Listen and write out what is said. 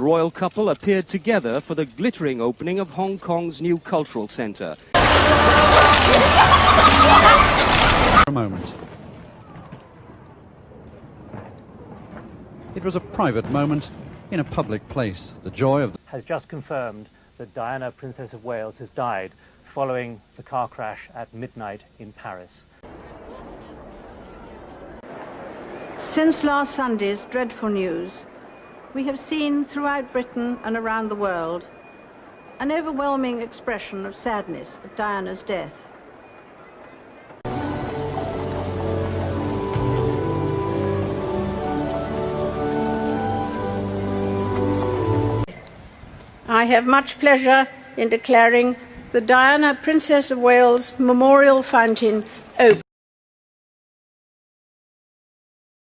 The royal couple appeared together for the glittering opening of Hong Kong's new cultural centre. A moment. It was a private moment in a public place. The joy of has just confirmed that Diana, Princess of Wales, has died following the car crash at midnight in Paris. Since last Sunday's dreadful news, we have seen throughout Britain and around the world an overwhelming expression of sadness at Diana's death. I have much pleasure in declaring the Diana, Princess of Wales Memorial Fountain